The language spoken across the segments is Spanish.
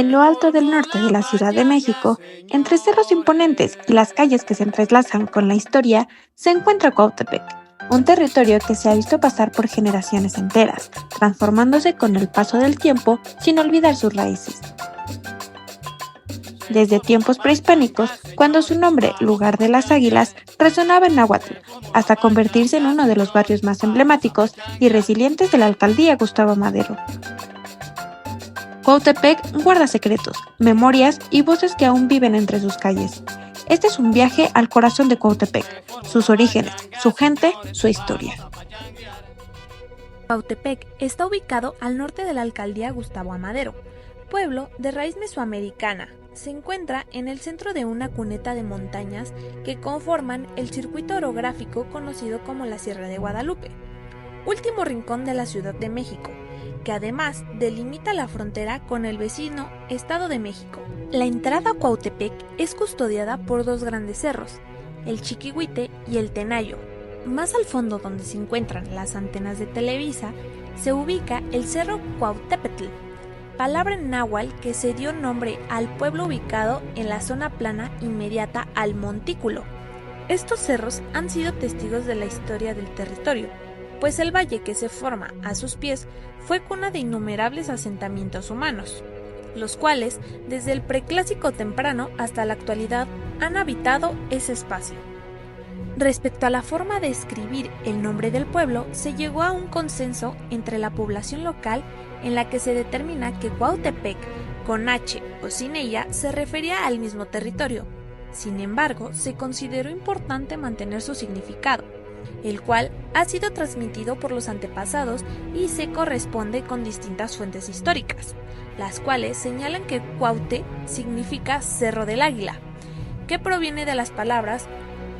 En lo alto del norte de la Ciudad de México, entre cerros imponentes y las calles que se entrelazan con la historia, se encuentra Cuautepec, un territorio que se ha visto pasar por generaciones enteras, transformándose con el paso del tiempo sin olvidar sus raíces. Desde tiempos prehispánicos, cuando su nombre, Lugar de las Águilas, resonaba en náhuatl, hasta convertirse en uno de los barrios más emblemáticos y resilientes de la alcaldía Gustavo Madero. Cuautepec guarda secretos, memorias y voces que aún viven entre sus calles. Este es un viaje al corazón de Cuautepec, sus orígenes, su gente, su historia. Cuautepec está ubicado al norte de la alcaldía Gustavo Amadero, pueblo de raíz mesoamericana. Se encuentra en el centro de una cuneta de montañas que conforman el circuito orográfico conocido como la Sierra de Guadalupe, último rincón de la Ciudad de México, que además delimita la frontera con el vecino Estado de México. La entrada a Cuautepec es custodiada por dos grandes cerros, el Chiquihuite y el Tenayo. Más al fondo, donde se encuentran las antenas de Televisa, se ubica el Cerro Cuautepetl, palabra en náhuatl que se dio nombre al pueblo ubicado en la zona plana inmediata al montículo. Estos cerros han sido testigos de la historia del territorio, pues el valle que se forma a sus pies fue cuna de innumerables asentamientos humanos, los cuales, desde el preclásico temprano hasta la actualidad, han habitado ese espacio. Respecto a la forma de escribir el nombre del pueblo, se llegó a un consenso entre la población local en la que se determina que Cuautepec, con H o sin ella, se refería al mismo territorio. Sin embargo, se consideró importante mantener su significado, el cual ha sido transmitido por los antepasados y se corresponde con distintas fuentes históricas, las cuales señalan que Cuaute significa Cerro del Águila, que proviene de las palabras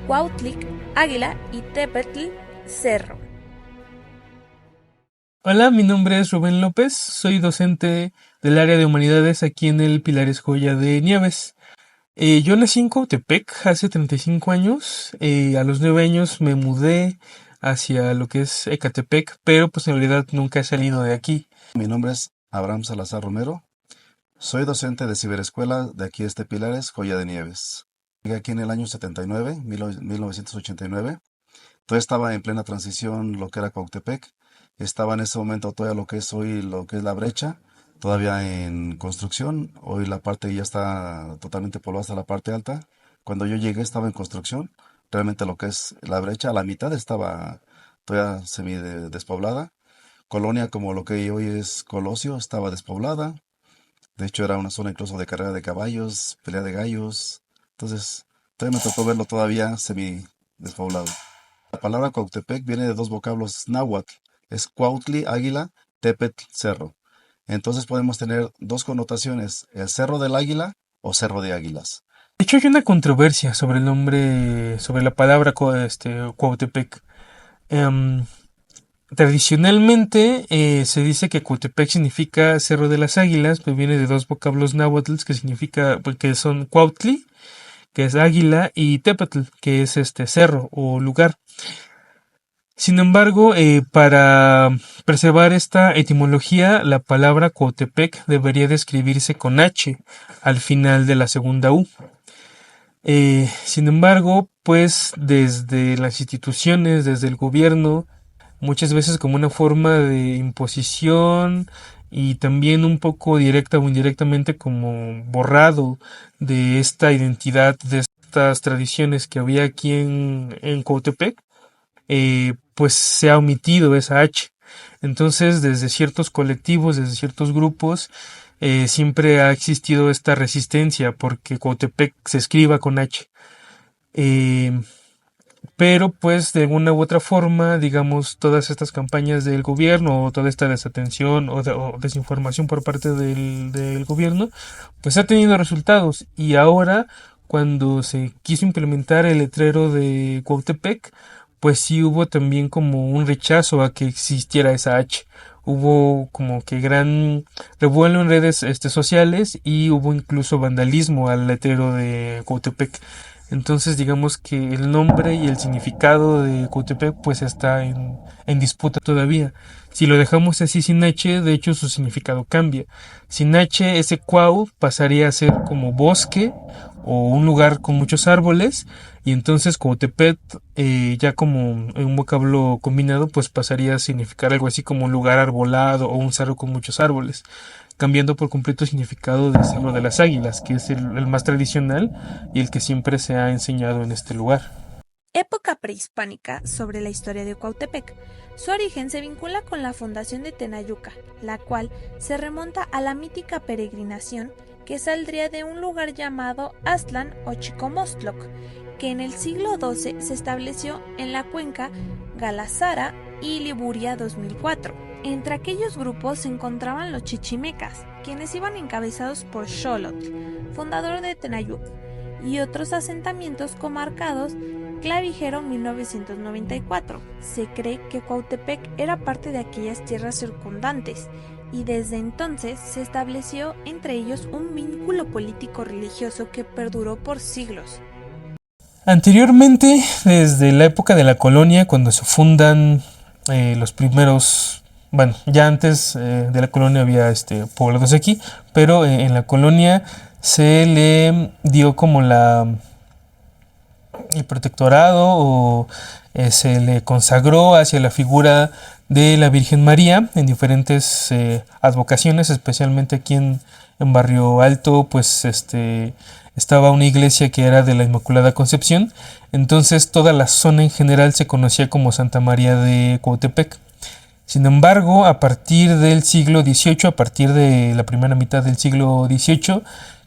Cuautlic, águila, y Tepetl, cerro. Hola, mi nombre es Rubén López, soy docente del área de humanidades aquí en el Pilares Joya de Nieves. Yo nací en Cuautepec hace 35 años, a los 9 años me mudé hacia lo que es Ecatepec, pero pues en realidad nunca he salido de aquí. Mi nombre es Abraham Salazar Romero, soy docente de ciberescuela de aquí Pilares Joya de Nieves. Llegué aquí en el año 79, 1989, todavía estaba en plena transición lo que era Cuautepec, estaba en ese momento todavía lo que es hoy, lo que es la brecha, todavía en construcción. Hoy la parte ya está totalmente poblada hasta la parte alta. Cuando yo llegué estaba en construcción. Realmente lo que es la brecha, a la mitad estaba todavía semi despoblada. Colonia, como lo que hoy es Colosio, estaba despoblada. De hecho era una zona incluso de carrera de caballos, pelea de gallos. Entonces todavía me tocó verlo todavía semi despoblado. La palabra Cuautepec viene de dos vocablos náhuatl. Es Cuautli, águila, Tepetl, cerro. Entonces podemos tener dos connotaciones, el Cerro del Águila o Cerro de Águilas. De hecho hay una controversia sobre el nombre, sobre la palabra Cuautepec. Tradicionalmente se dice que Cuautepec significa Cerro de las Águilas, pues viene de dos vocablos náhuatl que significa, pues, que son Cuautli, que es águila, y Tepetl, que es cerro o lugar. Sin embargo, para preservar esta etimología, la palabra Cuautepec debería de escribirse con H al final de la segunda U. Sin embargo, pues desde las instituciones, desde el gobierno, muchas veces como una forma de imposición y también un poco directa o indirectamente como borrado de esta identidad, de estas tradiciones que había aquí en Cuautepec, pues se ha omitido esa H. Entonces, desde ciertos colectivos, desde ciertos grupos, siempre ha existido esta resistencia porque Cuautepec se escriba con H. Pero pues de alguna u otra forma, digamos, todas estas campañas del gobierno o toda esta desatención o desinformación por parte del gobierno, pues ha tenido resultados. Y ahora, cuando se quiso implementar el letrero de Cuautepec, pues sí hubo también como un rechazo a que existiera esa H. Hubo como que gran revuelo en redes sociales y hubo incluso vandalismo al letrero de Cuautepec. Entonces digamos que el nombre y el significado de Cuautepec pues está en disputa todavía. Si lo dejamos así sin H, de hecho su significado cambia. Sin H, ese Cuau pasaría a ser como bosque o un lugar con muchos árboles, y entonces Cuautepec, ya como un vocablo combinado, pues pasaría a significar algo así como un lugar arbolado o un cerro con muchos árboles, cambiando por completo el significado del Cerro de las Águilas, que es el más tradicional y el que siempre se ha enseñado en este lugar. Época prehispánica sobre la historia de Cuautepec. Su origen se vincula con la fundación de Tenayuca, la cual se remonta a la mítica peregrinación que saldría de un lugar llamado Aztlán o Chicomostloc, que en el siglo XII se estableció en la cuenca Galazara y Liburia 2004. Entre aquellos grupos se encontraban los chichimecas, quienes iban encabezados por Xolotl, fundador de Tenayuc, y otros asentamientos comarcados Clavijero 1994. Se cree que Cuautepec era parte de aquellas tierras circundantes, y desde entonces se estableció entre ellos un vínculo político-religioso que perduró por siglos. Anteriormente, desde la época de la colonia, cuando se fundan los primeros, bueno, ya antes de la colonia había poblados aquí, pero en la colonia se le dio como el protectorado, o se le consagró hacia la figura de la Virgen María en diferentes advocaciones, especialmente aquí en Barrio Alto, pues estaba una iglesia que era de la Inmaculada Concepción. Entonces toda la zona en general se conocía como Santa María de Cuautepec. Sin embargo, a partir del siglo XVIII, a partir de la primera mitad del siglo XVIII,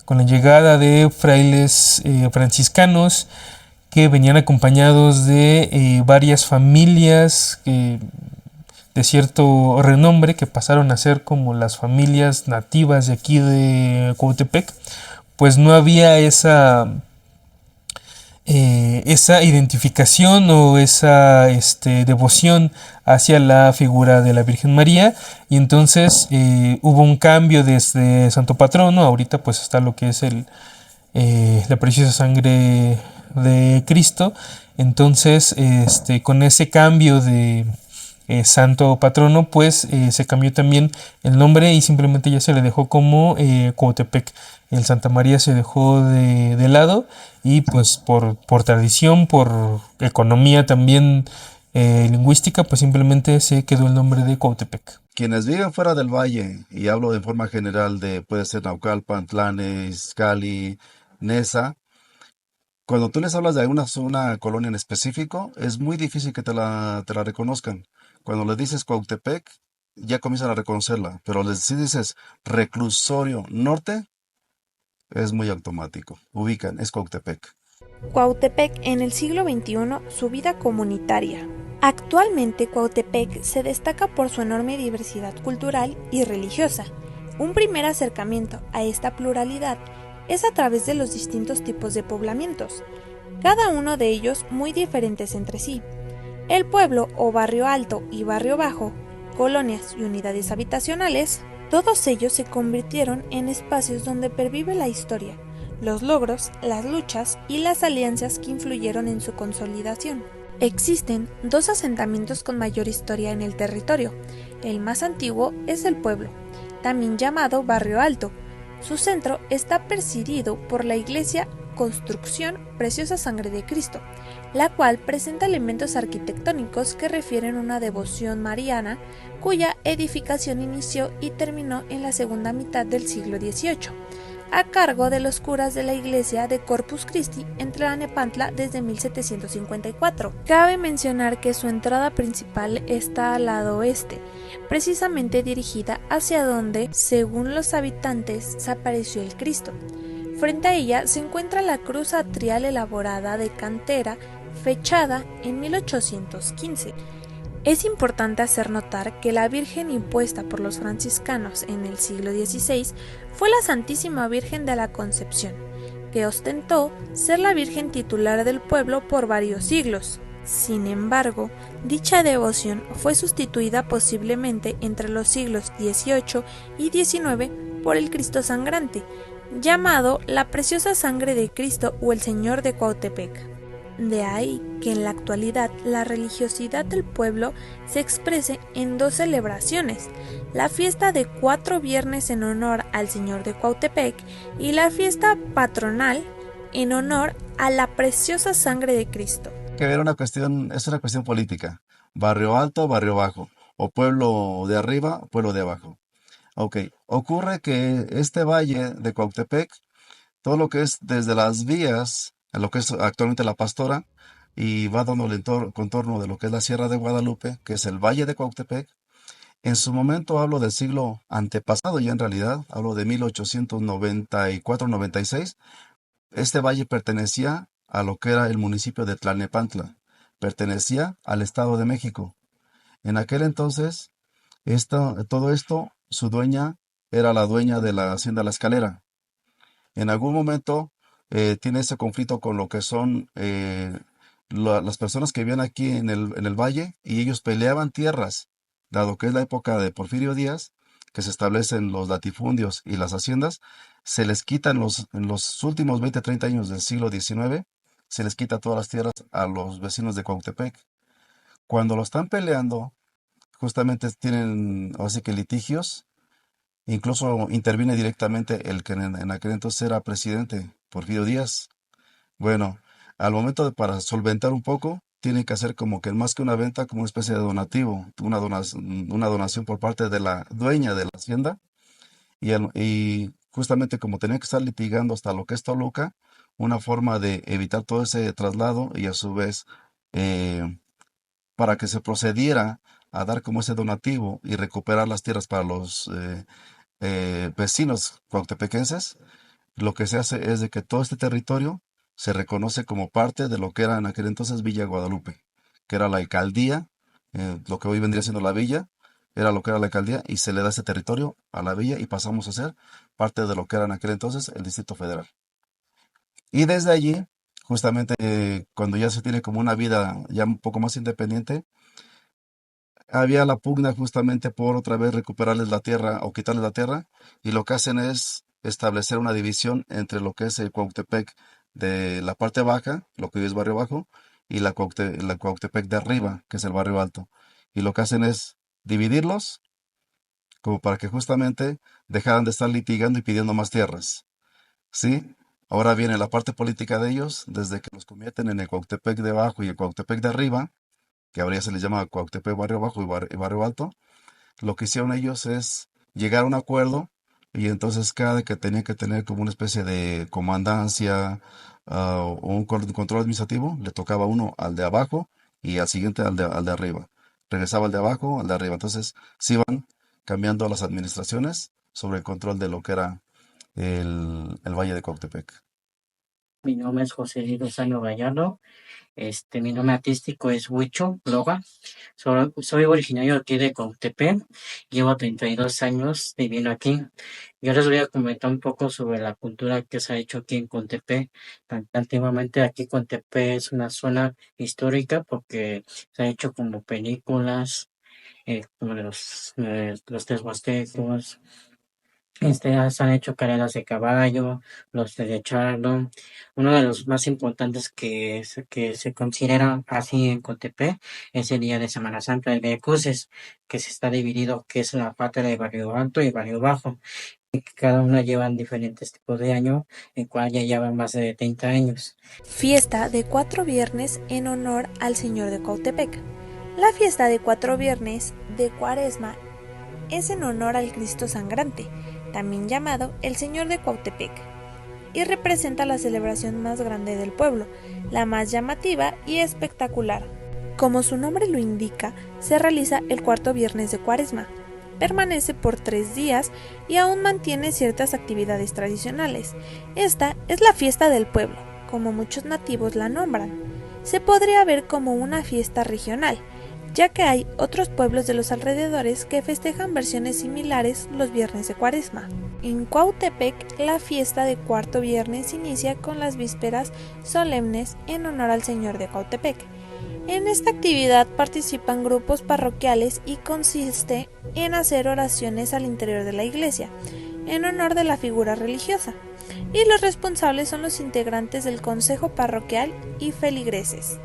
con la llegada de frailes franciscanos que venían acompañados de varias familias de cierto renombre, que pasaron a ser como las familias nativas de aquí de Cuautepec, pues no había esa identificación o esa devoción hacia la figura de la Virgen María, y entonces hubo un cambio desde Santo Patrono. Ahorita pues está lo que es la preciosa sangre de Cristo. Entonces con ese cambio de Santo Patrono, pues se cambió también el nombre y simplemente ya se le dejó como Cuautepec. El Santa María se dejó de lado, y pues por tradición, por economía también lingüística, pues simplemente se quedó el nombre de Cuautepec. Quienes viven fuera del valle, y hablo de forma general de, puede ser Naucalpan, Tlanes, Cali, Nesa, cuando tú les hablas de una colonia en específico, es muy difícil que te la reconozcan. Cuando les dices Cuautepec, ya comienzan a reconocerla, pero si dices Reclusorio Norte, es muy automático. Ubican, es Cuautepec. Cuautepec en el siglo XXI, su vida comunitaria. Actualmente Cuautepec se destaca por su enorme diversidad cultural y religiosa. Un primer acercamiento a esta pluralidad es a través de los distintos tipos de poblamientos, cada uno de ellos muy diferentes entre sí. El pueblo o barrio alto y barrio bajo, colonias y unidades habitacionales, todos ellos se convirtieron en espacios donde pervive la historia, los logros, las luchas y las alianzas que influyeron en su consolidación. Existen dos asentamientos con mayor historia en el territorio. El más antiguo es el pueblo, también llamado Barrio Alto. Su centro está presidido por la iglesia Construcción Preciosa Sangre de Cristo, la cual presenta elementos arquitectónicos que refieren a una devoción mariana, cuya edificación inició y terminó en la segunda mitad del siglo XVIII, a cargo de los curas de la iglesia de Corpus Christi en Tlalnepantla desde 1754. Cabe mencionar que su entrada principal está al lado oeste, precisamente dirigida hacia donde, según los habitantes, se apareció el Cristo. Frente a ella se encuentra la cruz atrial elaborada de cantera, fechada en 1815. Es importante hacer notar que la Virgen impuesta por los franciscanos en el siglo XVI fue la Santísima Virgen de la Concepción, que ostentó ser la Virgen titular del pueblo por varios siglos. Sin embargo, dicha devoción fue sustituida posiblemente entre los siglos XVIII y XIX por el Cristo Sangrante, llamado la Preciosa Sangre de Cristo o el Señor de Cuautepec. De ahí que en la actualidad la religiosidad del pueblo se exprese en dos celebraciones: la fiesta de 4 viernes en honor al Señor de Cuautepec y la fiesta patronal en honor a la Preciosa Sangre de Cristo. Que ver es una cuestión política. Barrio alto, barrio bajo. O pueblo de arriba, pueblo de abajo. Ok, ocurre que este valle de Cuautepec, todo lo que es desde las vías, a lo que es actualmente la Pastora, y va dando el contorno de lo que es la Sierra de Guadalupe, que es el Valle de Cuautepec. En su momento hablo del siglo antepasado, ya en realidad, hablo de 1894-96. Este valle pertenecía a lo que era el municipio de Tlalnepantla, pertenecía al Estado de México. En aquel entonces, todo esto, su dueña era la dueña de la Hacienda La Escalera. En algún momento tiene ese conflicto con lo que son las personas que vivían aquí en el valle, y ellos peleaban tierras, dado que es la época de Porfirio Díaz, que se establecen los latifundios y las haciendas. Se les quitan en los últimos 20, 30 años del siglo XIX, se les quita todas las tierras a los vecinos de Cuautepec. Cuando lo están peleando, justamente tienen así que litigios. Incluso interviene directamente el que en aquel entonces era presidente, Porfirio Díaz. Bueno, al momento para solventar un poco, tienen que hacer como que más que una venta, como una especie de donativo, una donación por parte de la dueña de la hacienda. Y justamente como tenía que estar litigando hasta lo que es Toluca, una forma de evitar todo ese traslado, y a su vez eh, para que se procediera a dar como ese donativo y recuperar las tierras para los vecinos cuautepequenses, lo que se hace es de que todo este territorio se reconoce como parte de lo que era en aquel entonces Villa Guadalupe, que era la alcaldía. Lo que hoy vendría siendo la villa, era lo que era la alcaldía, y se le da ese territorio a la villa y pasamos a ser parte de lo que era en aquel entonces el Distrito Federal. Y desde allí, justamente cuando ya se tiene como una vida ya un poco más independiente, había la pugna justamente por otra vez recuperarles la tierra o quitarles la tierra, y lo que hacen es establecer una división entre lo que es el Cuautepec de la parte baja, lo que hoy es barrio bajo, y la Cuautepec de arriba, que es el barrio alto. Y lo que hacen es dividirlos como para que justamente dejaran de estar litigando y pidiendo más tierras, ¿sí? Ahora viene la parte política de ellos, desde que los convierten en el Cuautepec de abajo y el Cuautepec de arriba, que ahora ya se les llama Cuautepec Barrio Bajo y Barrio Alto. Lo que hicieron ellos es llegar a un acuerdo, y entonces cada que tenía que tener como una especie de comandancia o un control administrativo, le tocaba uno al de abajo y al siguiente al de arriba. Regresaba al de abajo, al de arriba. Entonces se iban cambiando las administraciones sobre el control de lo que era el Valle de Cuautepec. Mi nombre es José Lozano Gallardo. Mi nombre artístico es Huicho Loga. Soy originario aquí de Cuautepec. Llevo 32 años viviendo aquí. Yo les voy a comentar un poco sobre la cultura que se ha hecho aquí en Cuautepec. Antiguamente aquí Cuautepec es una zona histórica porque se ha hecho como películas, como de los tres huastecos. Se han hecho carreras de caballo, los de charlo. Uno de los más importantes que se considera así en Contepec es el día de Semana Santa, el Via Crucis, que se está dividido, que es la parte de Barrio Alto y Barrio Bajo, y que cada una llevan diferentes tipos de año, el cual ya llevan más de 30 años. Fiesta de 4 viernes en honor al Señor de Cuautepec. La fiesta de 4 viernes de Cuaresma es en honor al Cristo Sangrante, también llamado el Señor de Cuautepec, y representa la celebración más grande del pueblo, la más llamativa y espectacular. Como su nombre lo indica, se realiza el 4º viernes de Cuaresma. Permanece por 3 días y aún mantiene ciertas actividades tradicionales. Esta es la fiesta del pueblo, como muchos nativos la nombran. Se podría ver como una fiesta regional, ya que hay otros pueblos de los alrededores que festejan versiones similares los viernes de Cuaresma. En Cuautepec, la fiesta de 4º viernes inicia con las vísperas solemnes en honor al Señor de Cuautepec. En esta actividad participan grupos parroquiales y consiste en hacer oraciones al interior de la iglesia, en honor de la figura religiosa. y los responsables son los integrantes del consejo parroquial y feligreses.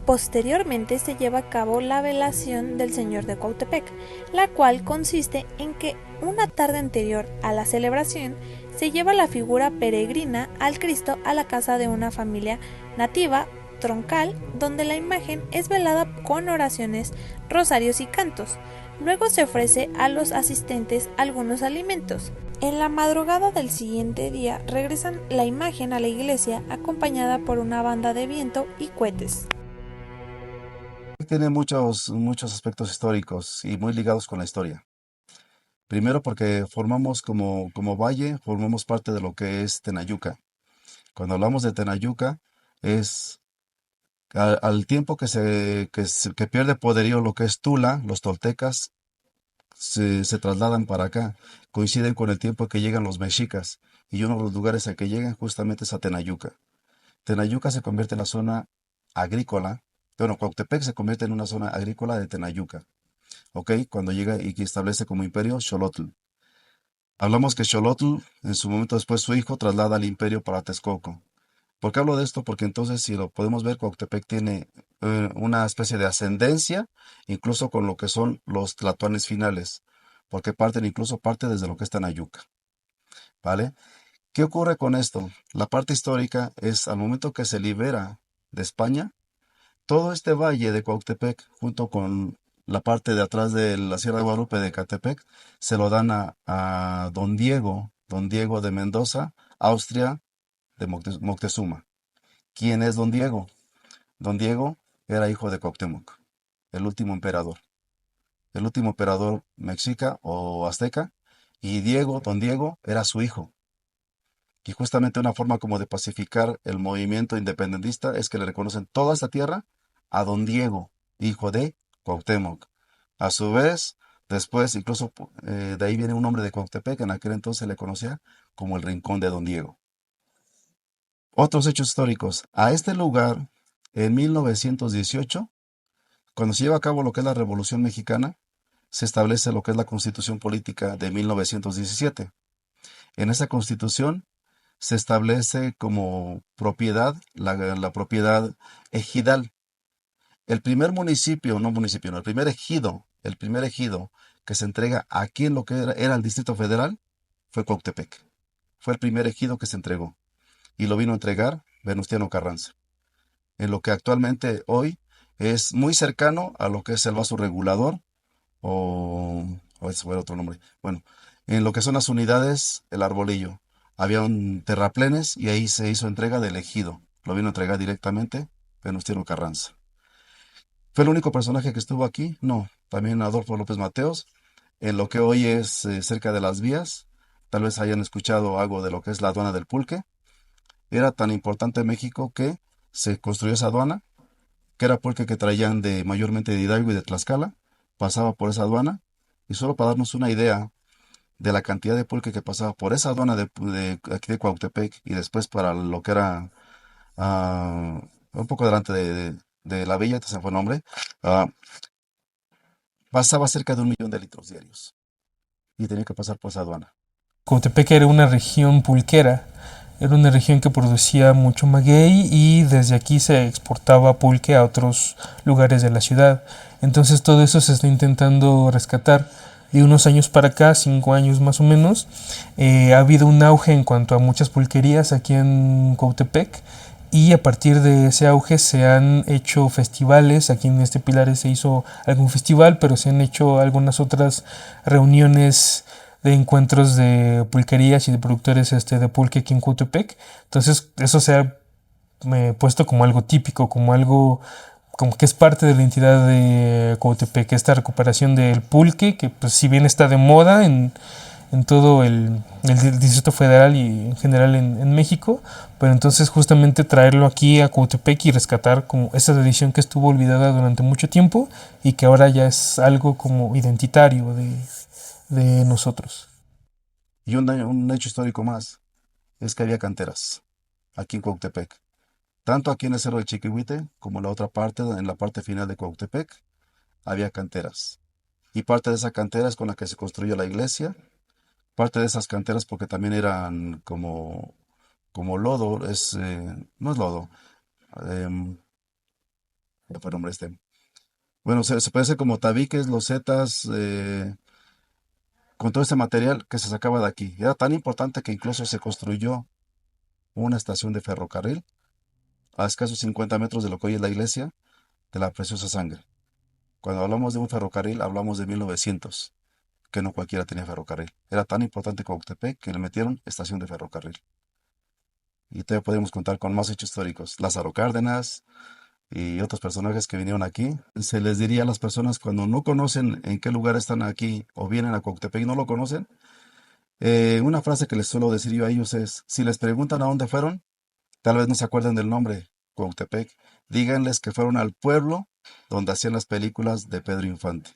Posteriormente se lleva a cabo la velación del Señor de Cuautepec, la cual consiste en que una tarde anterior a la celebración se lleva la figura peregrina al Cristo a la casa de una familia nativa troncal, donde la imagen es velada con oraciones, rosarios y cantos. Luego se ofrece a los asistentes algunos alimentos. En la madrugada del siguiente día regresan la imagen a la iglesia acompañada por una banda de viento y cohetes. Tiene muchos aspectos históricos y muy ligados con la historia. Primero porque formamos como valle, formamos parte de lo que es Tenayuca. Cuando hablamos de Tenayuca, es al tiempo que pierde poderío lo que es Tula, los toltecas se trasladan para acá. Coinciden con el tiempo que llegan los mexicas. Y uno de los lugares a que llegan justamente es a Tenayuca. Tenayuca se convierte en la zona agrícola. Bueno, Cuautepec se convierte en una zona agrícola de Tenayuca. ¿Ok? Cuando llega y que establece como imperio Xolotl. Hablamos que Xolotl, en su momento después su hijo, traslada al imperio para Texcoco. ¿Por qué hablo de esto? Porque entonces, si lo podemos ver, Cuautepec tiene una especie de ascendencia, incluso con lo que son los tlatoanes finales, porque parte desde lo que es Tenayuca, ¿vale? ¿Qué ocurre con esto? La parte histórica es al momento que se libera de España, todo este valle de Cuautepec, junto con la parte de atrás de la Sierra de Guadalupe de Catepec, se lo dan a don Diego de Mendoza, Austria, de Moctezuma. ¿Quién es don Diego? Don Diego era hijo de Cuauhtémoc, el último emperador mexica o azteca, y don Diego, era su hijo. Y justamente una forma como de pacificar el movimiento independentista es que le reconocen toda esta tierra a don Diego, hijo de Cuauhtémoc. A su vez, después, incluso de ahí viene un nombre de Cuautepec, en aquel entonces se le conocía como el Rincón de don Diego. Otros hechos históricos. A este lugar, en 1918, cuando se lleva a cabo lo que es la Revolución Mexicana, se establece lo que es la Constitución Política de 1917. En esa Constitución se establece como propiedad, la propiedad ejidal. El primer municipio, no municipio, no, el primer ejido que se entrega aquí en lo que era el Distrito Federal fue Cuautepec. Fue el primer ejido que se entregó. Y lo vino a entregar Venustiano Carranza, en lo que actualmente hoy es muy cercano a lo que es el vaso regulador o ese fue otro nombre. Bueno, en lo que son las unidades, el Arbolillo. Había un terraplenes y ahí se hizo entrega del ejido. Lo vino a entregar directamente Venustiano Carranza. ¿Fue el único personaje que estuvo aquí? No, también Adolfo López Mateos, en lo que hoy es cerca de las vías. Tal vez hayan escuchado algo de lo que es la aduana del Pulque. Era tan importante en México que se construyó esa aduana, que era pulque que traían mayormente de Hidalgo y de Tlaxcala, pasaba por esa aduana, y solo para darnos una idea de la cantidad de pulque que pasaba por esa aduana de aquí de Cuautepec y después para lo que era un poco delante de la villa, se fue el nombre, ah, pasaba cerca de 1 millón de litros diarios y tenía que pasar por esa aduana. Cuautepec era una región pulquera, era una región que producía mucho maguey y desde aquí se exportaba pulque a otros lugares de la ciudad. Entonces todo eso se está intentando rescatar. De unos años para acá, 5 años más o menos, ha habido un auge en cuanto a muchas pulquerías aquí en Cuautepec y a partir de ese auge se han hecho festivales. Aquí en este Pilares se hizo algún festival, pero se han hecho algunas otras reuniones de encuentros de pulquerías y de productores de pulque aquí en Cuautepec. Entonces eso se ha puesto como algo típico, como algo como que es parte de la identidad de Cuautepec, esta recuperación del pulque, que pues si bien está de moda en todo el Distrito Federal y en general en México, pero entonces justamente traerlo aquí a Cuautepec y rescatar como esa tradición que estuvo olvidada durante mucho tiempo y que ahora ya es algo como identitario de nosotros. Y un hecho histórico más es que había canteras aquí en Cuautepec. Tanto aquí en el Cerro de Chiquihuite como en la otra parte, en la parte final de Cuautepec, había canteras. Y parte de esa cantera es con la que se construyó la iglesia. Parte de esas canteras porque también eran como como lodo, no es lodo, em, ya fue el nombre este. Bueno, se puede hacer como tabiques, losetas, con todo este material que se sacaba de aquí. Era tan importante que incluso se construyó una estación de ferrocarril a escasos 50 metros de lo que hoy es la iglesia de la Preciosa Sangre. Cuando hablamos de un ferrocarril, hablamos de 1900, que no cualquiera tenía ferrocarril. Era tan importante Cuautepec que le metieron estación de ferrocarril. Y todavía podemos contar con más hechos históricos. Lázaro Cárdenas y otros personajes que vinieron aquí. Se les diría a las personas cuando no conocen en qué lugar están aquí o vienen a Cuautepec y no lo conocen, una frase que les suelo decir yo a ellos es, si les preguntan a dónde fueron, tal vez no se acuerdan del nombre, Cuautepec. Díganles que fueron al pueblo donde hacían las películas de Pedro Infante.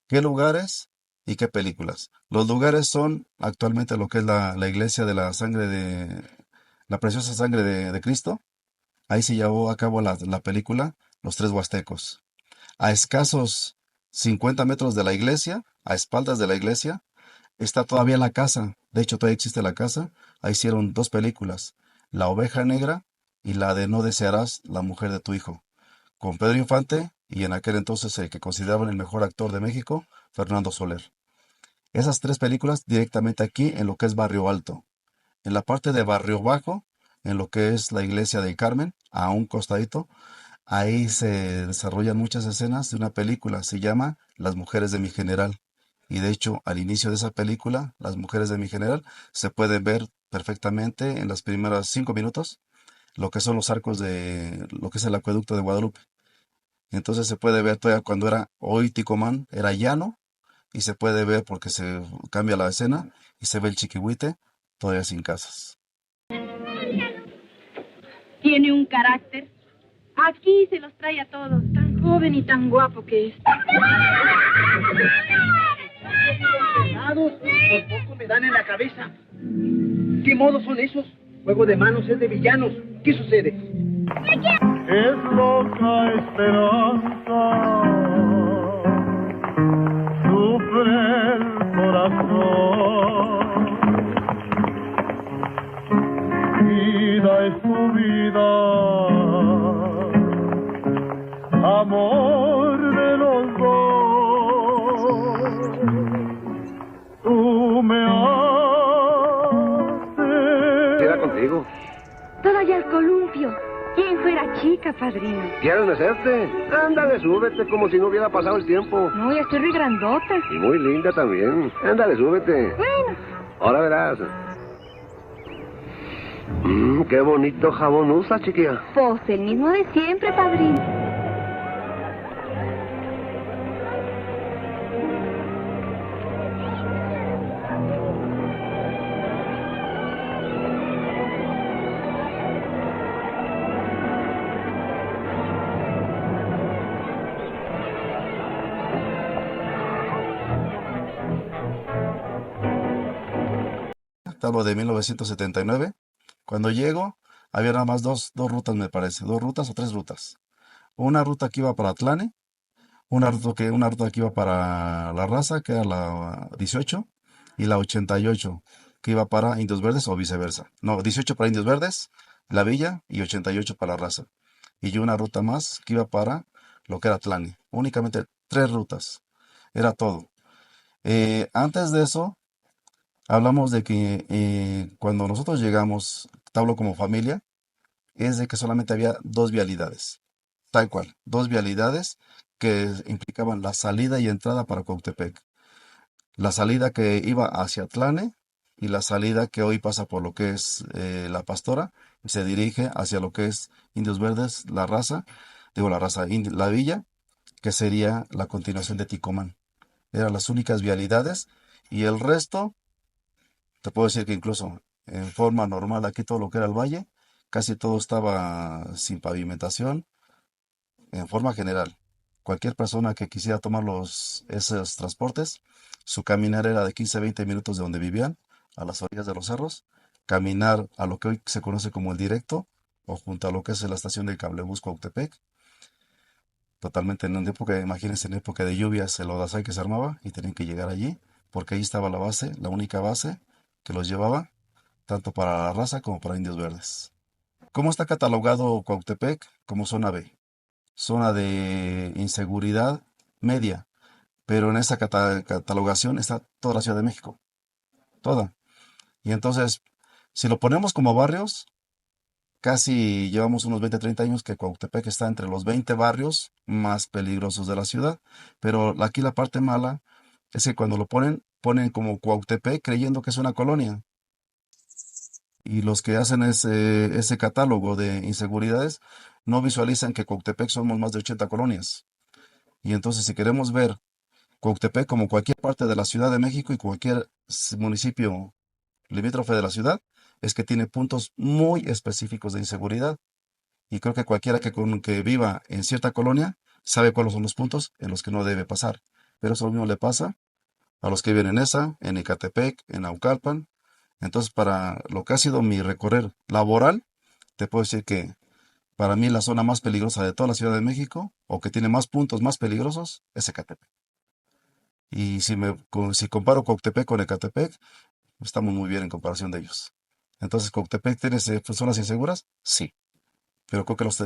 ¿Qué lugares y qué películas? Los lugares son actualmente lo que es la iglesia de la sangre de la preciosa sangre de Cristo. Ahí se llevó a cabo la película Los Tres Huastecos. A escasos 50 metros de la iglesia, a espaldas de la iglesia, está todavía la casa. De hecho, todavía existe la casa. Ahí hicieron dos películas, La Oveja Negra y la de No desearás la mujer de tu hijo, con Pedro Infante y en aquel entonces el que consideraban el mejor actor de México, Fernando Soler. Esas tres películas directamente aquí en lo que es Barrio Alto. En la parte de Barrio Bajo, en lo que es la iglesia del Carmen, a un costadito, ahí se desarrollan muchas escenas de una película, se llama Las mujeres de mi general. Y de hecho, al inicio de esa película, Las mujeres de mi general, se puede ver perfectamente en las primeras 5 minutos lo que son los arcos de lo que es el acueducto de Guadalupe. Entonces se puede ver todavía cuando era hoy Ticomán, era llano, y se puede ver porque se cambia la escena y se ve el Chiquihuite todavía sin casas. Tiene un carácter. Aquí se los trae a todos. Tan joven y tan guapo que es. Pesados, por poco me dan en la cabeza. ¿Qué modos son esos? Juego de manos es de villanos. ¿Qué sucede? Es loca esperanza, sufre el corazón, vida es tu vida, amor de los dos, tú me haces. Queda contigo. Todavía el columpio. ¿Quién fuera chica, padrino? ¿Quieres mecerte? Ándale, súbete como si no hubiera pasado el tiempo. No, ya estoy muy grandota. Y muy linda también. Ándale, súbete. Bueno. Ahora verás. Qué bonito jabón usas, chiquilla. Pues el mismo de siempre, padrino. Te hablo de 1979. Cuando llego, había nada más dos rutas, me parece, 2 rutas o 3 rutas. Una ruta que iba para Atlane, una ruta que iba para La Raza, que era la 18, y la 88, que iba para Indios Verdes o viceversa. No, 18 para Indios Verdes, La Villa, y 88 para La Raza. Y una ruta más que iba para lo que era Atlane. Únicamente 3 rutas. Era todo. Antes de eso, hablamos de que cuando nosotros llegamos, te hablo como familia, es de que solamente había 2 vialidades, tal cual, 2 vialidades que implicaban la salida y entrada para Cuautepec. La salida que iba hacia Tlane y la salida que hoy pasa por lo que es La Pastora y se dirige hacia lo que es Indios Verdes, La Villa, que sería la continuación de Ticomán. Eran las únicas vialidades y el resto, te puedo decir que incluso en forma normal aquí todo lo que era el valle, casi todo estaba sin pavimentación en forma general. Cualquier persona que quisiera tomar esos transportes, su caminar era de 15 a 20 minutos de donde vivían, a las orillas de los cerros, caminar a lo que hoy se conoce como el Directo, o junto a lo que es la estación del Cablebús Cuautepec. Totalmente en época, imagínense en época de lluvias, el lodazal que se armaba y tenían que llegar allí, porque ahí estaba la base, la única base que los llevaba tanto para la raza como para indios verdes. ¿Cómo está catalogado Cuautepec? Como zona B, zona de inseguridad media, pero en esa catalogación está toda la Ciudad de México, toda. Y entonces, si lo ponemos como barrios, casi llevamos unos 20, 30 años que Cuautepec está entre los 20 barrios más peligrosos de la ciudad. Pero aquí la parte mala es que cuando lo ponen como Cuautepec creyendo que es una colonia. Y los que hacen ese catálogo de inseguridades no visualizan que Cuautepec somos más de 80 colonias. Y entonces si queremos ver Cuautepec como cualquier parte de la Ciudad de México y cualquier municipio limítrofe de la ciudad, es que tiene puntos muy específicos de inseguridad. Y creo que cualquiera que viva en cierta colonia sabe cuáles son los puntos en los que no debe pasar. Pero eso mismo le pasa a los que viven en esa, en Ecatepec, en Naucalpan. Entonces, para lo que ha sido mi recorrer laboral, te puedo decir que para mí la zona más peligrosa de toda la Ciudad de México, o que tiene más puntos más peligrosos, es Ecatepec. Y si comparo Cuautepec con Ecatepec, estamos muy bien en comparación de ellos. Entonces, ¿Cuautepec tiene zonas inseguras? Sí. Pero creo que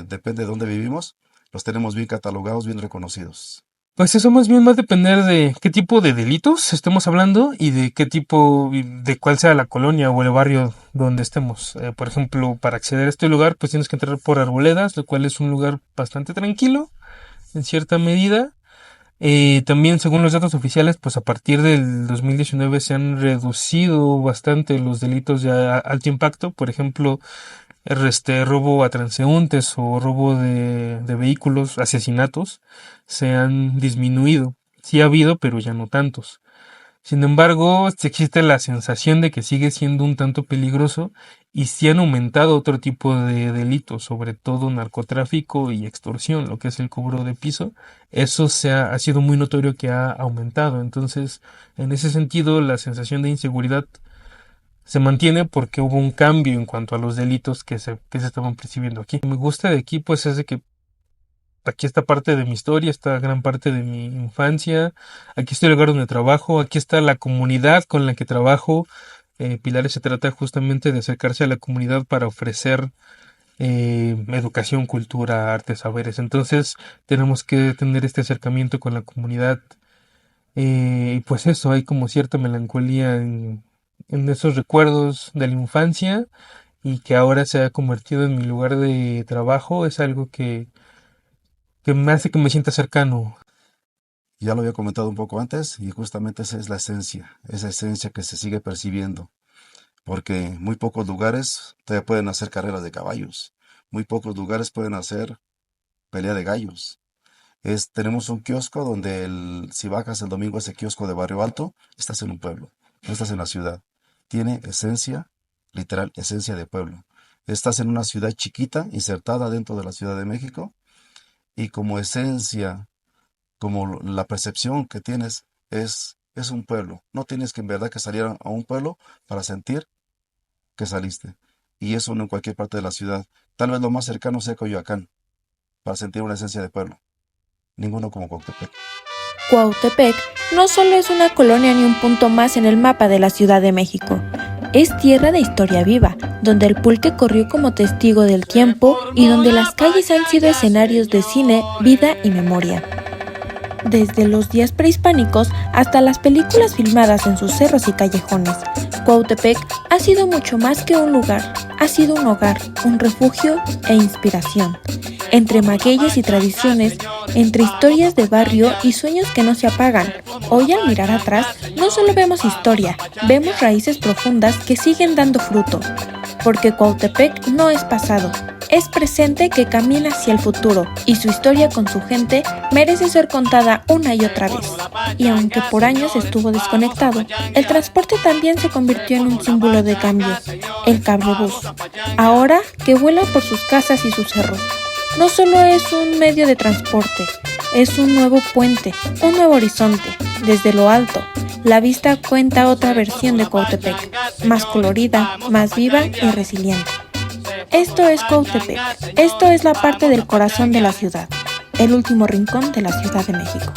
depende de dónde vivimos, los tenemos bien catalogados, bien reconocidos. Pues eso más bien va a depender de qué tipo de delitos estemos hablando y de cuál sea la colonia o el barrio donde estemos. Por ejemplo, para acceder a este lugar, pues tienes que entrar por Arboledas, lo cual es un lugar bastante tranquilo, en cierta medida. También, según los datos oficiales, pues a partir del 2019 se han reducido bastante los delitos de alto impacto. Por ejemplo, robo a transeúntes o robo de vehículos, asesinatos, se han disminuido. Sí ha habido, pero ya no tantos. Sin embargo, existe la sensación de que sigue siendo un tanto peligroso y sí han aumentado otro tipo de delitos, sobre todo narcotráfico y extorsión, lo que es el cobro de piso. Eso ha sido muy notorio que ha aumentado. Entonces, en ese sentido, la sensación de inseguridad se mantiene porque hubo un cambio en cuanto a los delitos que se estaban percibiendo aquí. Lo que me gusta de aquí, pues, es de que aquí está parte de mi historia, está gran parte de mi infancia, aquí está el lugar donde trabajo, aquí está la comunidad con la que trabajo. Pilares se trata justamente de acercarse a la comunidad para ofrecer educación, cultura, artes, saberes. Entonces tenemos que tener este acercamiento con la comunidad. Y pues eso, hay como cierta melancolía en esos recuerdos de la infancia y que ahora se ha convertido en mi lugar de trabajo. Es algo que me hace que me sienta cercano. Ya lo había comentado un poco antes y justamente esa es la esencia, esa esencia que se sigue percibiendo, porque muy pocos lugares todavía pueden hacer carreras de caballos, muy pocos lugares pueden hacer pelea de gallos. Tenemos un kiosco donde si bajas el domingo a ese kiosco de Barrio Alto, estás en un pueblo, no estás en la ciudad. Tiene esencia, literal, esencia de pueblo. Estás en una ciudad chiquita, insertada dentro de la Ciudad de México, y como esencia, como la percepción que tienes, es un pueblo. No tienes que en verdad que salir a un pueblo para sentir que saliste. Y eso no en cualquier parte de la ciudad. Tal vez lo más cercano sea Coyoacán, para sentir una esencia de pueblo. Ninguno como Cuautepec. Cuautepec no solo es una colonia ni un punto más en el mapa de la Ciudad de México. Es tierra de historia viva, donde el pulque corrió como testigo del tiempo y donde las calles han sido escenarios de cine, vida y memoria. Desde los días prehispánicos hasta las películas filmadas en sus cerros y callejones, Cuautepec ha sido mucho más que un lugar, ha sido un hogar, un refugio e inspiración. Entre magueyes y tradiciones, entre historias de barrio y sueños que no se apagan, hoy al mirar atrás no solo vemos historia, vemos raíces profundas que siguen dando fruto. Porque Cuautepec no es pasado, es presente que camina hacia el futuro y su historia con su gente merece ser contada una y otra vez. Y aunque por años estuvo desconectado, el transporte también se convirtió en un símbolo de cambio, el cablebús, ahora que vuela por sus casas y sus cerros. No solo es un medio de transporte, es un nuevo puente, un nuevo horizonte. Desde lo alto, la vista cuenta otra versión de Cuautepec, más colorida, más viva y resiliente. Esto es Cuautepec, esto es la parte del corazón de la ciudad, el último rincón de la Ciudad de México.